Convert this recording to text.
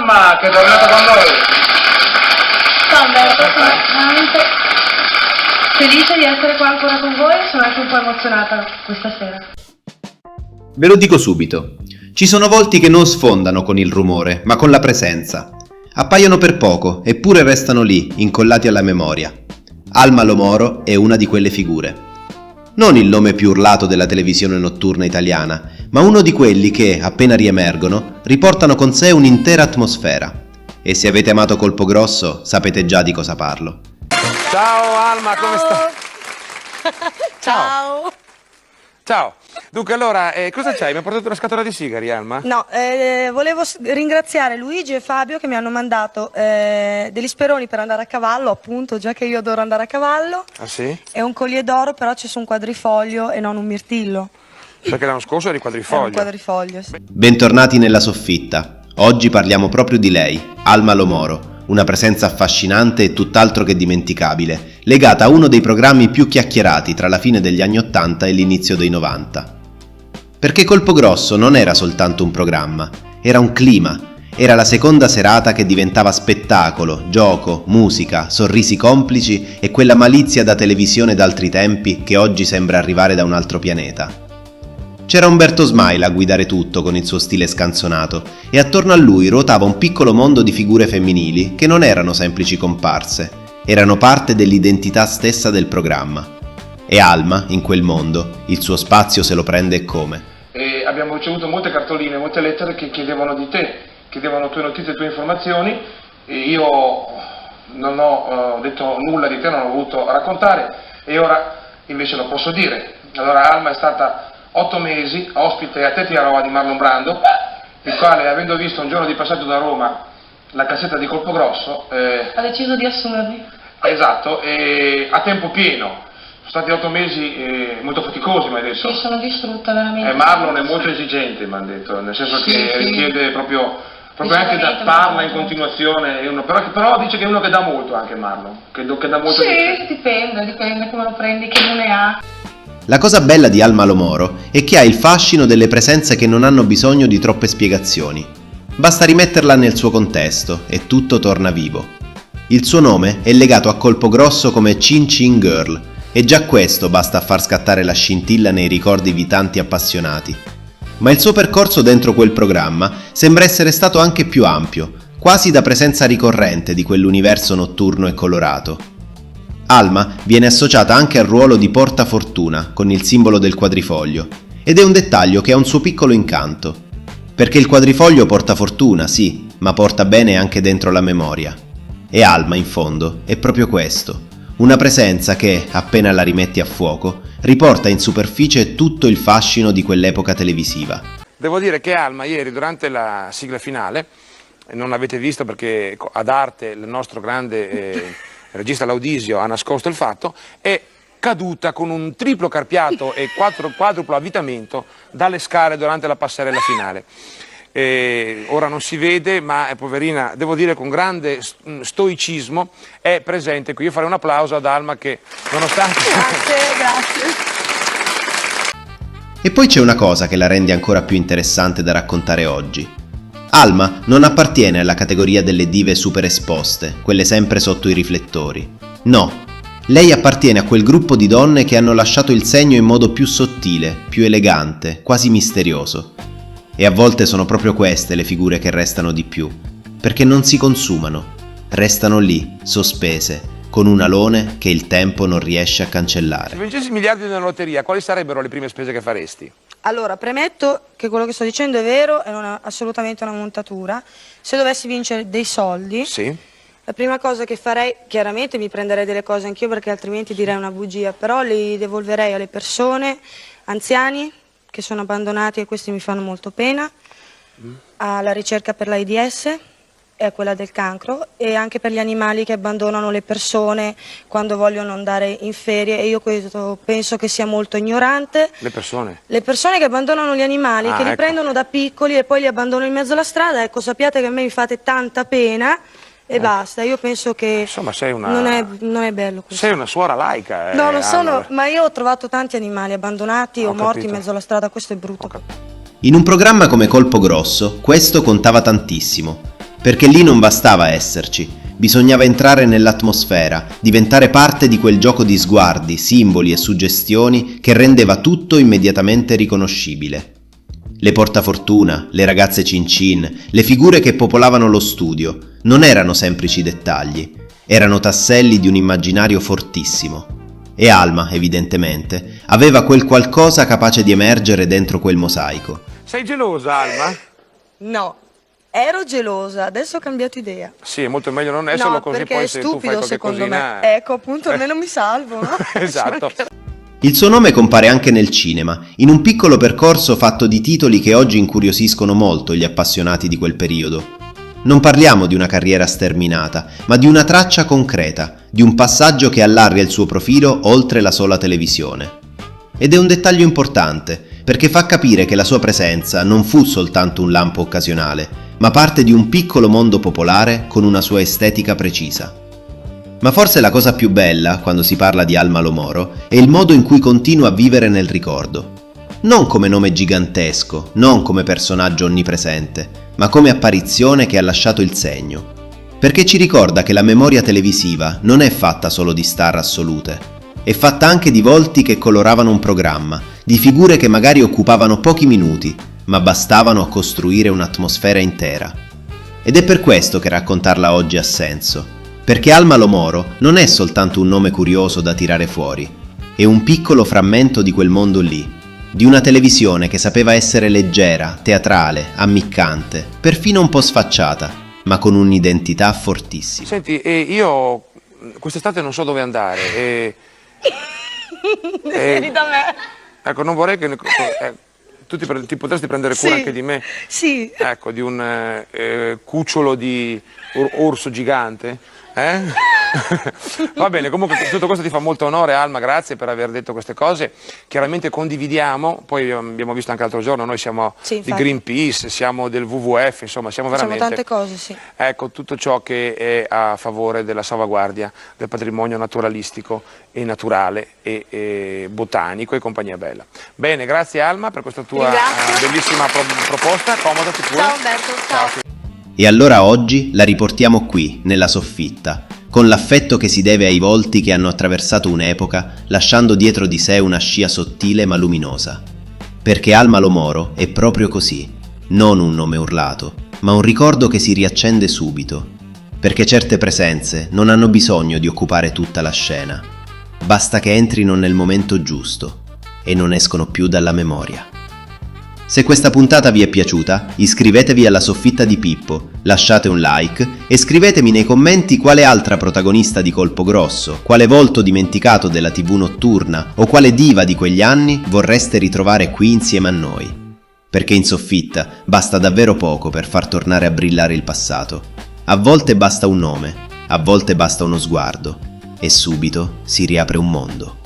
Alma che è tornata con noi. Ciao Umberto, sono veramente felice di essere qua ancora con voi, sono anche un po' emozionata questa sera. Ve lo dico subito, ci sono volti che non sfondano con il rumore, ma con la presenza. Appaiono per poco, eppure restano lì, incollati alla memoria. Alma Lo Moro è una di quelle figure. Non il nome più urlato della televisione notturna italiana, ma uno di quelli che, appena riemergono, riportano con sé un'intera atmosfera. E se avete amato Colpo Grosso, sapete già di cosa parlo. Ciao Alma, come stai? Ciao. Ciao. Dunque allora, cosa c'hai? Mi ha portato una scatola di sigari, Alma? No, volevo ringraziare Luigi e Fabio che mi hanno mandato degli speroni per andare a cavallo, appunto, già che io adoro andare a cavallo. Ah sì? E un collier d'oro, però c'è su un quadrifoglio e non un mirtillo. Perché l'anno scorso eri È un quadrifoglio. quadrifoglio, sì. Bentornati nella soffitta. Oggi parliamo proprio di lei, Alma Lo Moro, una presenza affascinante e tutt'altro che dimenticabile, legata a uno dei programmi più chiacchierati tra la fine degli anni '80 e l'inizio dei '90. Perché Colpo Grosso non era soltanto un programma, era un clima, era la seconda serata che diventava spettacolo, gioco, musica, sorrisi complici e quella malizia da televisione d'altri tempi che oggi sembra arrivare da un altro pianeta. C'era Umberto Smaila a guidare tutto con il suo stile scanzonato e attorno a lui ruotava un piccolo mondo di figure femminili che non erano semplici comparse, erano parte dell'identità stessa del programma. E Alma, in quel mondo, il suo spazio se lo prende e come. E abbiamo ricevuto molte cartoline, molte lettere che chiedevano di te, chiedevano tue notizie, tue informazioni, e io non ho detto nulla di te, non ho voluto raccontare, e ora invece lo posso dire. Allora Alma è stata 8 mesi ospite a Tetti a Rova di Marlon Brando, il quale, avendo visto un giorno di passaggio da Roma la cassetta di Colpo Grosso, Ha deciso di assumermi. esatto, a tempo pieno. Sono stati 8 mesi molto faticosi, mi hai detto. Sì, sono distrutta veramente. Marlon è molto esigente, mi hanno detto, nel senso Sì, che sì. richiede proprio anche da parla in continuazione, però dice che è uno che dà molto anche Marlon, che dà molto di sé. Sì, dipende come lo prendi, che non ne ha. La cosa bella di Alma Lo Moro è che ha il fascino delle presenze che non hanno bisogno di troppe spiegazioni. Basta rimetterla nel suo contesto e tutto torna vivo. Il suo nome è legato a Colpo Grosso come Chin Chin Girl e già questo basta a far scattare la scintilla nei ricordi di tanti appassionati. Ma il suo percorso dentro quel programma sembra essere stato anche più ampio, quasi da presenza ricorrente di quell'universo notturno e colorato. Alma viene associata anche al ruolo di portafortuna con il simbolo del quadrifoglio ed è un dettaglio che ha un suo piccolo incanto, perché il quadrifoglio porta fortuna, sì, ma porta bene anche dentro la memoria. E Alma, in fondo, è proprio questo, una presenza che, appena la rimetti a fuoco, riporta in superficie tutto il fascino di quell'epoca televisiva. Devo dire che Alma ieri durante la sigla finale, non l'avete visto perché ad arte il nostro grande regista Laudisio ha nascosto il fatto, è caduta con un triplo carpiato e quadruplo avvitamento dalle scale durante la passerella finale. Ora non si vede, ma poverina, devo dire con grande stoicismo è presente qui. Io farei un applauso ad Alma che nonostante... Grazie. E poi c'è una cosa che la rende ancora più interessante da raccontare oggi. Alma non appartiene alla categoria delle dive super esposte, quelle sempre sotto i riflettori. No, lei appartiene a quel gruppo di donne che hanno lasciato il segno in modo più sottile, più elegante, quasi misterioso. E a volte sono proprio queste le figure che restano di più, perché non si consumano, restano lì, sospese, con un alone che il tempo non riesce a cancellare. Se vincessi miliardi nella lotteria, quali sarebbero le prime spese che faresti? Allora, premetto che quello che sto dicendo è vero e non è assolutamente una montatura. Se dovessi vincere dei soldi, Sì. la prima cosa che farei, chiaramente mi prenderei delle cose anch'io perché altrimenti direi una bugia, però li devolverei alle persone, anziani che sono abbandonati e questi mi fanno molto pena, alla ricerca per l'AIDS e a quella del cancro e anche per gli animali che abbandonano le persone quando vogliono andare in ferie e io questo penso che sia molto ignorante. Le persone? Le persone che abbandonano gli animali, che li prendono da piccoli e poi li abbandonano in mezzo alla strada, ecco sappiate che a me mi fate tanta pena e basta, io penso che insomma, sei una... non è bello questo. Sei una suora laica. No, non sono, Alma. ma io ho trovato tanti animali abbandonati o morti in capito. mezzo alla strada, questo è brutto. In un programma come Colpo Grosso, questo contava tantissimo. Perché lì non bastava esserci, bisognava entrare nell'atmosfera, diventare parte di quel gioco di sguardi, simboli e suggestioni che rendeva tutto immediatamente riconoscibile. Le portafortuna, le ragazze cincin, le figure che popolavano lo studio non erano semplici dettagli, erano tasselli di un immaginario fortissimo. E Alma, evidentemente, aveva quel qualcosa capace di emergere dentro quel mosaico. Sei gelosa, Alma? No, ero gelosa, adesso ho cambiato idea. Sì, è molto meglio non esserlo, No, così perché poi è se tu fai stupido qualche secondo cosina... me. Ecco, appunto, almeno mi salvo, no? Esatto. Il suo nome compare anche nel cinema, in un piccolo percorso fatto di titoli che oggi incuriosiscono molto gli appassionati di quel periodo. Non parliamo di una carriera sterminata, ma di una traccia concreta, di un passaggio che allarga il suo profilo oltre la sola televisione. Ed è un dettaglio importante, perché fa capire che la sua presenza non fu soltanto un lampo occasionale, ma parte di un piccolo mondo popolare con una sua estetica precisa. Ma forse la cosa più bella, quando si parla di Alma Lo Moro, è il modo in cui continua a vivere nel ricordo. Non come nome gigantesco, non come personaggio onnipresente, ma come apparizione che ha lasciato il segno. Perché ci ricorda che la memoria televisiva non è fatta solo di star assolute, è fatta anche di volti che coloravano un programma, di figure che magari occupavano pochi minuti, ma bastavano a costruire un'atmosfera intera. Ed è per questo che raccontarla oggi ha senso. Perché Alma Lo Moro non è soltanto un nome curioso da tirare fuori, è un piccolo frammento di quel mondo lì, di una televisione che sapeva essere leggera, teatrale, ammiccante, perfino un po' sfacciata, ma con un'identità fortissima. Senti, io quest'estate non so dove andare. Vieni da me. Ecco, non vorrei che... tu ti potresti prendere cura Sì. anche di me? Sì. Ecco, di un cucciolo di orso gigante? Va bene, comunque tutto questo ti fa molto onore, Alma, grazie per aver detto queste cose. Chiaramente condividiamo, poi abbiamo visto anche l'altro giorno, noi siamo Sì, di infatti. Greenpeace, siamo del WWF, insomma siamo Facciamo veramente... tante cose, sì. Ecco, tutto ciò che è a favore della salvaguardia del patrimonio naturalistico e naturale e botanico e compagnia bella. Bene, grazie Alma per questa tua Ringrazio. bellissima proposta, comodati pure. Ciao Umberto, ciao. E allora oggi la riportiamo qui, nella soffitta, con l'affetto che si deve ai volti che hanno attraversato un'epoca, lasciando dietro di sé una scia sottile ma luminosa. Perché Alma Lo Moro è proprio così, non un nome urlato, ma un ricordo che si riaccende subito. Perché certe presenze non hanno bisogno di occupare tutta la scena, basta che entrino nel momento giusto e non escono più dalla memoria. Se questa puntata vi è piaciuta, iscrivetevi alla Soffitta di Pippo, lasciate un like e scrivetemi nei commenti quale altra protagonista di Colpo Grosso, quale volto dimenticato della TV notturna o quale diva di quegli anni vorreste ritrovare qui insieme a noi. Perché in soffitta basta davvero poco per far tornare a brillare il passato. A volte basta un nome, a volte basta uno sguardo e subito si riapre un mondo.